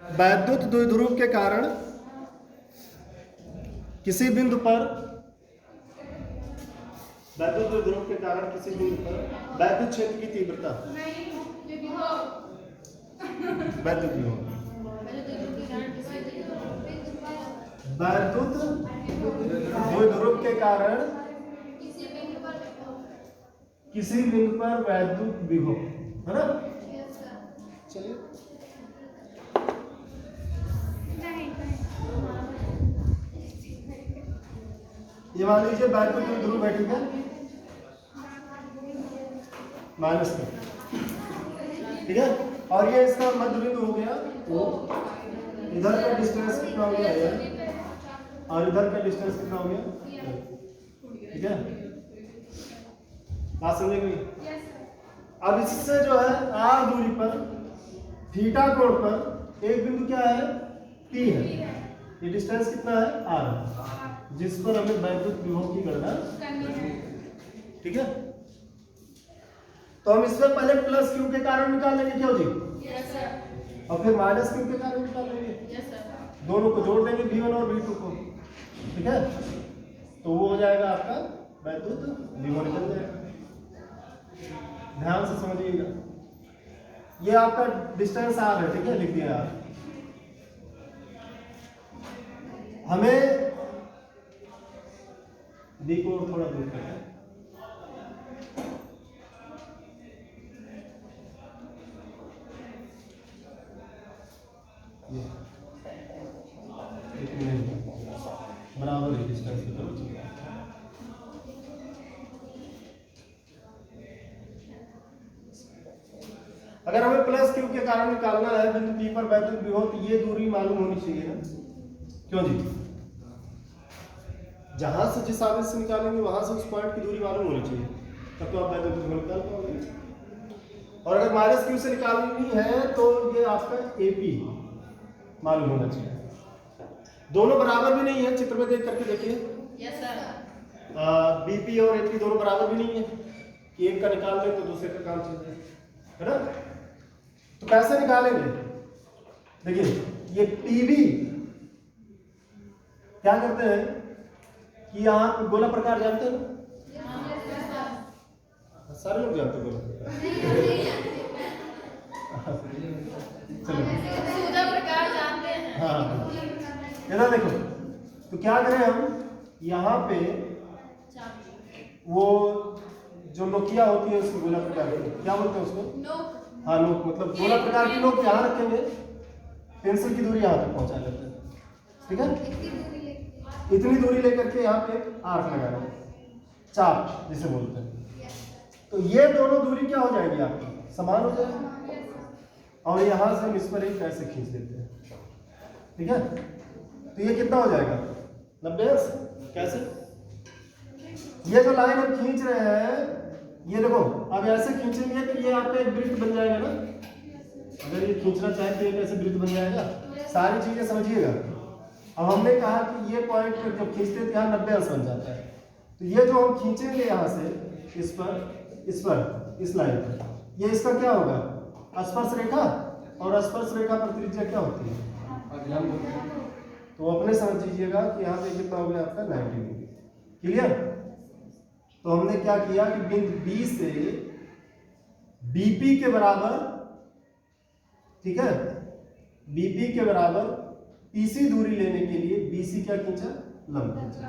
वैद्युत द्विध्रुव के कारण किसी बिंदु पर वैद्युत द्विध्रुव के कारण किसी बिंदु पर वैद्युत क्षेत्र की तीव्रता वैद्युत विभव वैद्युत द्विध्रुव के कारण किसी बिंदु पर वैद्युत विभव, है ना? चलिए ये मान लीजिए वैद्युत द्विध्रुव है, ठीक है, माइनस में, ठीक है, और ये इसका मध्य बिंदु हो गया वो, इधर का डिस्टेंस कितना हो गया है और इधर का डिस्टेंस कितना हो गया, ठीक है, बात समझे गई? अब इससे जो है r दूरी पर थीटा कोण पर एक बिंदु क्या है, P है, ये डिस्टेंस कितना है r, जिस पर हमें वैद्युत विभव की गणना करनी है, ठीक है। तो हम इसमें पहले प्लस क्यू के कारण निकाल लेंगे, क्यों जी? Yes sir. और फिर माइनस क्यू के कारण निकाल लेंगे, यस सर। दोनों को जोड़ देंगे V1 और V2 को, ठीक है, तो वो हो जाएगा आपका वैद्युत विभव निकल जाएगा। ध्यान से समझिएगा, ये आपका डिस्टेंस r है, ठीक है, लिख दिया r। हमें d को थोड़ा दूर करना है, बराबर है डिस्टेंस की तरफ। अगर हमें प्लस क्यू के कारण निकालना है बिंदु P पर वैद्युत विभव, तो ये दूरी मालूम होनी चाहिए ना, क्यों जी? जहां से जिस आवेश से निकालेंगे वहां से उस पॉइंट की दूरी मालूम होनी चाहिए, तब तो आप वैद्युत विभव निकाल पाओगे। और अगर माइनस क्यू से निकालनी है तो ये आपका AP मालूम होना चाहिए। दोनों बराबर भी नहीं है, चित्र में देख करके देखिए, यस सर। BP और AP दोनों बराबर भी नहीं है कि एक का निकाल लें तो दूसरे का काम चल जाए, है ना? तो कैसे निकालेंगे? देखिए ये PB क्या करते हैं कि यहाँ गोला प्रकार जानते हैं, सारे लोग जानते हैं गोला प्रकार, प्रकार जानते हैं, हाँ। इधर देखो, तो क्या करें हम, यहाँ पे वो जो नोकिया होती है उसकी गोला प्रकार की, क्या बोलते हैं उसको, नोक, हाँ नोक, मतलब गोला प्रकार की नोक यहाँ रखेंगे, पेंसिल की दूरी यहाँ तक पहुँचा लेते हैं, ठीक है, इतनी दूरी लेकर के यहाँ पे आर्क लगाना, चाप जिसे बोलते हैं। तो ये दोनों दूरी क्या हो जाएगी आपकी, समान हो जाएगी, और यहाँ से हम इस पर एक ऐसे खींच देते हैं, ठीक है, तो ये कितना हो जाएगा 90 अंश। कैसे? ये जो लाइन हम खींच रहे हैं, ये देखो, अब ऐसे खींचेंगे तो ये आपका एक वृत्त बन जाएगा ना, अगर ये खींचना चाहे तो एक ऐसे वृत्त बन जाएगा। सारी चीजें समझिएगा। अब हमने कहा कि ये पॉइंट जब खींचते हैं तो यहाँ 90 अंश बन जाता है, तो ये जो हम खींचेंगे यहाँ से इस पर इस लाइन पर, ये इसका क्या होगा, स्पर्श रेखा, और स्पर्श रेखा पर त्रिज्या क्या होती है, तो अपने समझ लीजिएगा कि यहाँ पे कितना हो गया आपका 90 डिग्री। क्लियर? तो हमने क्या किया कि बिंदु B से BP के बराबर, ठीक है, BP के बराबर PC दूरी लेने के लिए BC क्या खींचा, लंब खींचा,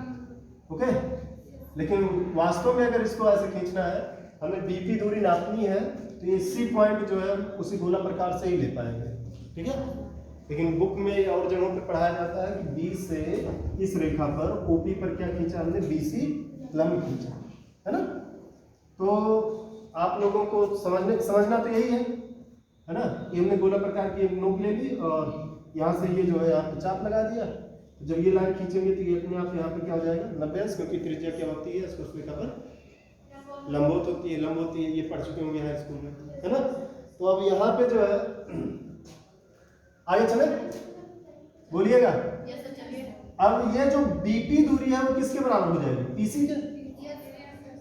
ओके। लेकिन वास्तव में अगर इसको ऐसे खींचना है, हमें BP दूरी नापनी है, तो ये C पॉइंट जो है उसी गोला प्रकार से ही ले पाएंगे, ठीक है। लेकिन बुक में और जगहों पर पढ़ाया जाता है कि B से इस रेखा पर OP पर क्या खींचा हमने, BC लंब खींचा, है ना। तो आप लोगों को समझना तो यही है ना। ये हमने गोला प्रकार की एक नोक ले ली और यहाँ से ये जो है यहाँ पे चाप लगा दिया, तो जब ये लाइन खींचेंगे तो ये अपने आप यहाँ पे क्या हो जाएगा 90 अंश, क्योंकि त्रिज्या क्या होती है स्पर्श रेखा पर लंबवत होती है, ये पढ़ चुके होंगे हाई स्कूल में, है ना। तो अब यहाँ पे जो है आगे चले, बोलिएगा। अब ये जो BP दूरी है वो किसके बराबर हो जाएगी, PC के।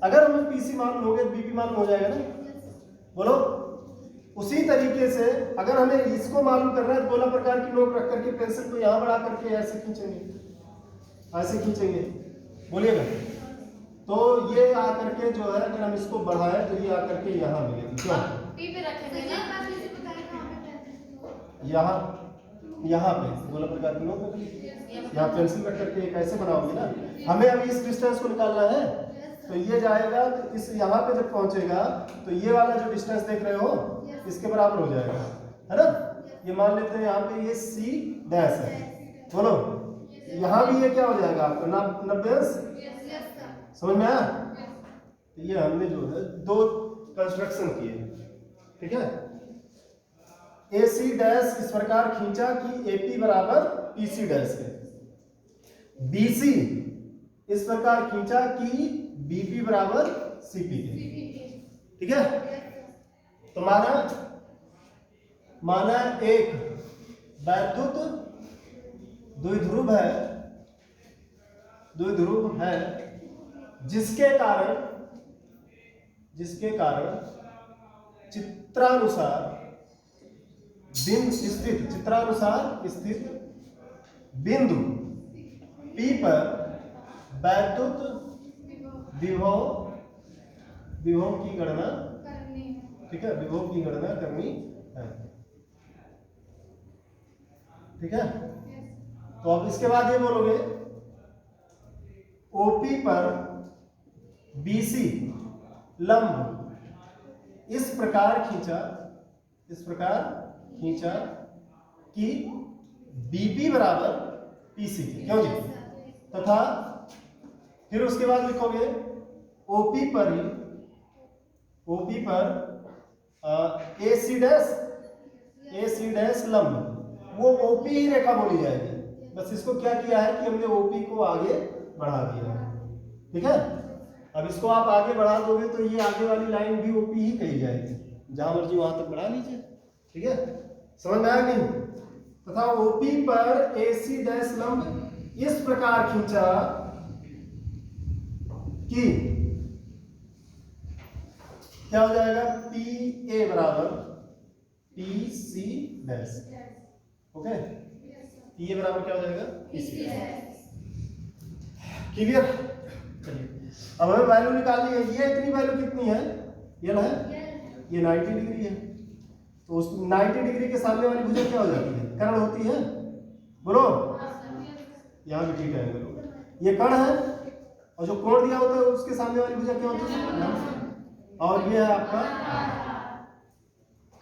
अगर हमें PC मालूम हो गया, BP मालूम हो जाएगा ना, बोलो। उसी तरीके से अगर हमें इसको मालूम करना है तो गोला प्रकार की नोक रख करके पेंसिल को यहाँ बढ़ा करके ऐसे खींचेंगे, ऐसे खींचेंगे, बोलिएगा। तो ये आकर के जो है अगर हम इसको बढ़ाएं तो ये आकर के यहाँ मिलेगी, क्यों यहाँ यहाँ पे गोला प्रकार की नोक, यहाँ पेंसिल रख करके एक ऐसे बनाओगे ना। हमें अभी इस डिस्टेंस को निकालना है, तो ये जाएगा तो इस यहाँ पे जब पहुंचेगा तो ये वाला जो डिस्टेंस देख रहे हो इसके बराबर हो जाएगा, है ना। ये मान लेते हैं यहाँ पे ये सी डैश है, बोलो यहाँ भी ये क्या हो जाएगा आपका 90 समझ में आया। तो ये हमने जो है दो कंस्ट्रक्शन किए, ठीक है। ए सी डैश इस प्रकार खींचा कि एपी बराबर पीसी डैश है, बीसी इस प्रकार खींचा कि बीपी बराबर सीपी के, ठीक है। तो माना एक वैद्युत द्विध्रुव है जिसके कारण चित्रानुसार स्थित बिंदु P पर वैद्युत विभव की गणना, ठीक है, विभव की गणना करनी है, ठीक है। तो अब इसके बाद ये बोलोगे OP पर BC लंब इस प्रकार खींचा कि BP बराबर PC, क्यों जी, तथा फिर उसके बाद लिखोगे OP पर AC डैश लंब, वो OP ही रेखा बोली जाएगी। बस इसको क्या किया है कि हमने OP को आगे बढ़ा दिया है, ठीक है। अब इसको आप आगे बढ़ा दोगे तो ये आगे वाली लाइन भी OP ही कही जाएगी, जहां मर्जी वहां तक बढ़ा लीजिए, ठीक है। समझ में आया नहीं। तथा OP पर AC डैश लंब इस प्रकार खींचा कि क्या हो जाएगा PA बराबर PC डैश, ओके। PA बराबर क्या हो जाएगा PC, क्लियर। चलिए अब हमें वैल्यू निकालनी है। ये इतनी वैल्यू कितनी है, ये है, ये 90 डिग्री है। तो उस 90 डिग्री के सामने वाली भुजा क्या हो जाती है, कर्ण होती है, बोलो। यहाँ भी ठीक है, ये कर्ण है और जो कोण दिया होता है उसके सामने वाली भुजा क्या होती है, और ये है आपका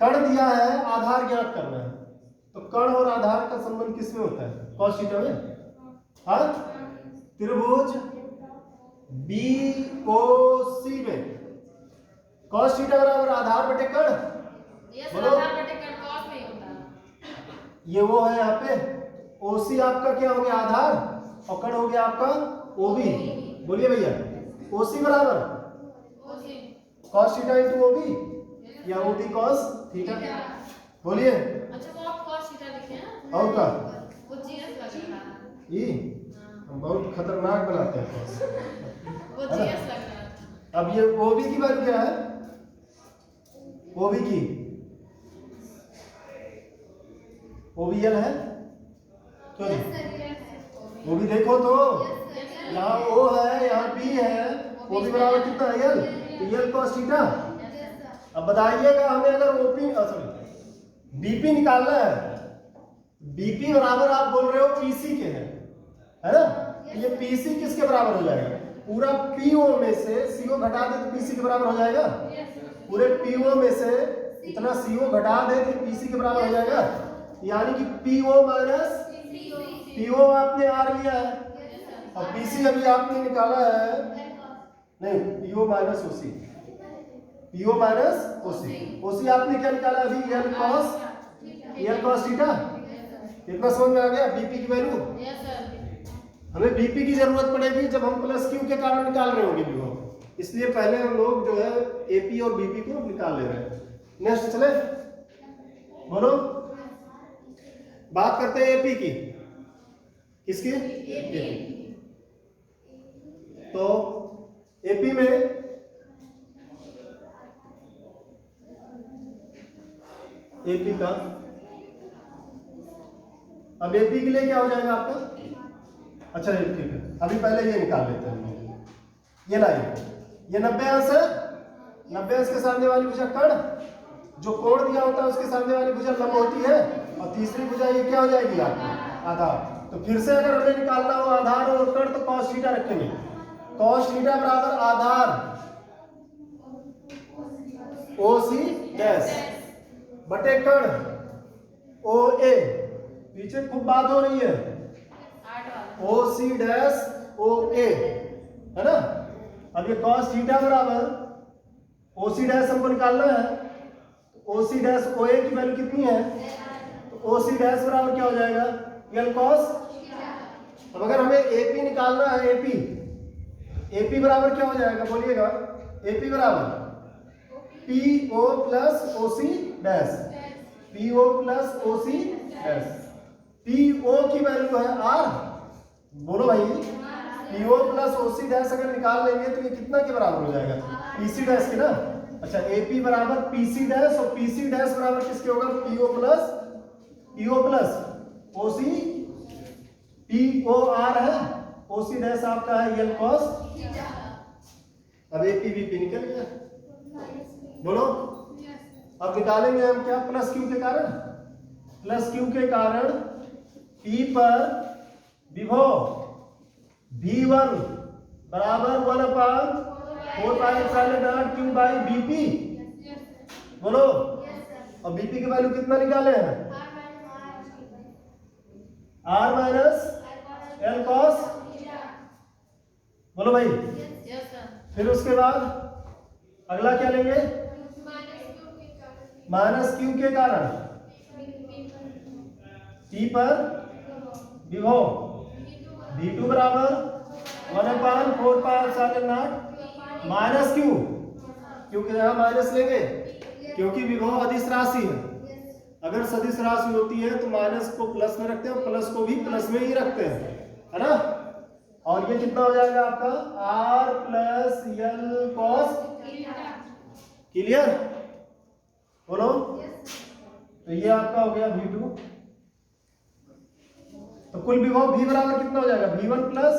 कर्ण दिया है, आधार ज्ञात करना है। तो कर्ण और आधार का संबंध किसमें होता है, कॉस थीटा में। हाँ, त्रिभुज BOC में कॉस थीटा बराबर आधार बटे कर्ण, बोलो। ये वो है यहाँ पे OC आपका क्या हो गया आधार, और कर्ण हो गया आपका OB, बोलिए भैया। OC बराबर कॉस थीटा इंटू OB या OB कॉस थीटा, बोलिए। अच्छा वो आप कॉस थीटा लिखे हैं और का वो जीएस लग रहा है, ये हम बहुत खतरनाक बनाते हैं कॉस, वो जीएस लग रहा है। अब ये OB की वैल्यू क्या है, OB की OBL है, क्यों नहीं, OB देखो तो यहाँ O है, यहाँ B है, OB बराबर कितना है L, L cos थीटा। अब बताइएगा हमें अगर BP निकालना है, BP बराबर आप बोल रहे हो PC के है ना। ये PC किसके बराबर हो जाएगा, पूरा PO में से CO घटा दे तो PC के बराबर हो जाएगा, पूरे PO में से इतना CO घटा दे तो PC के बराबर हो जाएगा। यानी कि PO माइनस PO आपने R लिया है और PC अभी आपने निकाला है, नहीं PO minus OC, PO minus OC आपने क्या निकाला अभी, L cos थीटा। इतना समझ में आ गया। BP की वैल्यू, हमें BP की जरूरत पड़ेगी जब हम प्लस Q के कारण निकाल रहे होंगे विभव, इसलिए पहले हम लोग जो है AP और BP को निकाल ले रहे हैं। नेक्स्ट चले, बोलो। बात करते हैं AP की, किसकी, तो AP में AP का। अब AP के लिए क्या हो जाएगा आपका? अच्छा ये ठीक है, अभी पहले ये निकाल लेते हैं। ये लाइए, ये 90 अंश है, 90 अंश के सामने वाली भुजा कर्ण, जो कोण दिया होता है उसके सामने वाली भुजा लंब होती है, और तीसरी भुजा ये क्या हो जाएगी आपकी? आधार। तो फिर से अगर हमें निकालना हो आधार और कर्ण तो cos थीटा रखेंगे। cos थीटा बराबर आधार OC डैश बटे कर्ण OA। पीछे खूब बात हो रही है, OC डैश OA है ना। अब ये cos थीटा बराबर OC डैश हमको निकालना है, OC डैश OA की वैल्यू कितनी है? तो OC डैश बराबर क्या हो जाएगा? L cos। अब अगर हमें AP निकालना है, AP बराबर क्या हो जाएगा बोलिएगा? AP बराबर PO plus OC dash, PO plus OC dash. PO की वैल्यू है R, बोलो भाई, PO प्लस OC डैश अगर निकाल लेंगे तो ये कितना के बराबर हो जाएगा? PC डैश के ना। अच्छा AP बराबर PC डैश, और PC डैश बराबर किसके होगा? PO प्लस OC, POR है, OC डैश आपका है L cos। अब AP BP निकल गया, बोलो। अब निकालेंगे हम क्या? प्लस क्यू के कारण, प्लस क्यू के कारण P पर विभव V1 बराबर 1/4π Q बाई BP, बोलो। और BP की वैल्यू कितना निकाले हैं? R माइनस L cos, बोलो भाई। फिर उसके बाद अगला क्या लेंगे? माइनस क्यू के कारण P पर विभव V2 बराबर 1/4π माइनस क्यू, क्योंकि यहां माइनस लेंगे क्योंकि विभव अदिश राशि है। अगर सदिश राशि होती है तो माइनस को प्लस में रखते हैं और प्लस को भी प्लस में ही रखते हैं, है ना। और ये कितना हो जाएगा आपका? R plus L cos। Clear, बोलो। तो ये आपका हो गया V2। तो कुल विभव V बराबर कितना हो जाएगा? V1 प्लस,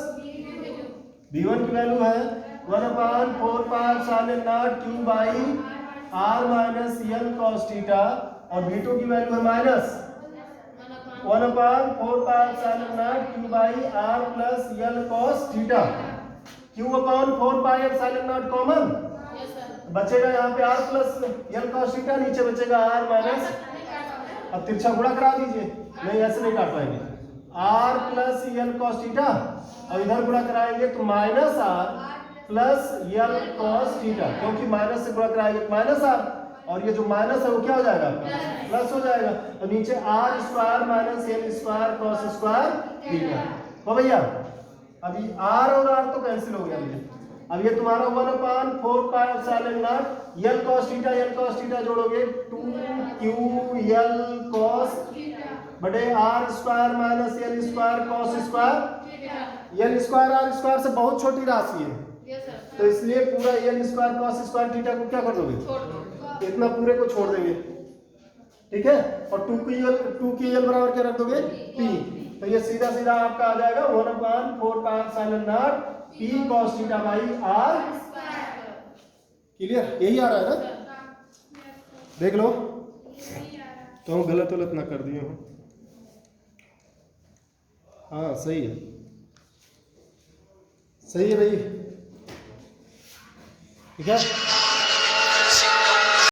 V1 की वैल्यू है 1/4π Q by R minus L cos theta, और V2 की वैल्यू है minus 1/4π Q by R plus L cos theta. Q/4π common बचेगा, यहाँ पे R plus L cos theta, नीचे बचेगा R माइनस। अब तिरछा गुणा करा दीजिए, नहीं ऐसे नहीं काट पाएंगे। R plus L cos theta, और इधर गुणा कराएंगे तो minus R plus L cos theta, क्योंकि माइनस से गुणा कराएंगे माइनस R, और ये जो माइनस है वो क्या हो जाएगा? प्लस हो जाएगा। तो नीचे R square minus L square cos square theta हो भैया। अभी R और R तो कैंसिल हो गया भैया। अब ये तुम्हारा 1/4π L cos थीटा जोड़ोगे 2QL cos बटे R square minus L square cos square. L square R square से बहुत छोटी राशि है, तो इसलिए पूरा L square cos square theta को क्या कर दोगे? इतना पूरे को छोड़ देंगे, ठीक है। और 2QL बराबर क्या रख दोगे? P। तो ये सीधा सीधा आपका आ जाएगा 1/4π P cos theta by R। Clear, यही आ रहा है ना? देख लो तो हम गलत ना कर दिए हो। हाँ सही है, सही है भाई, ठीक है।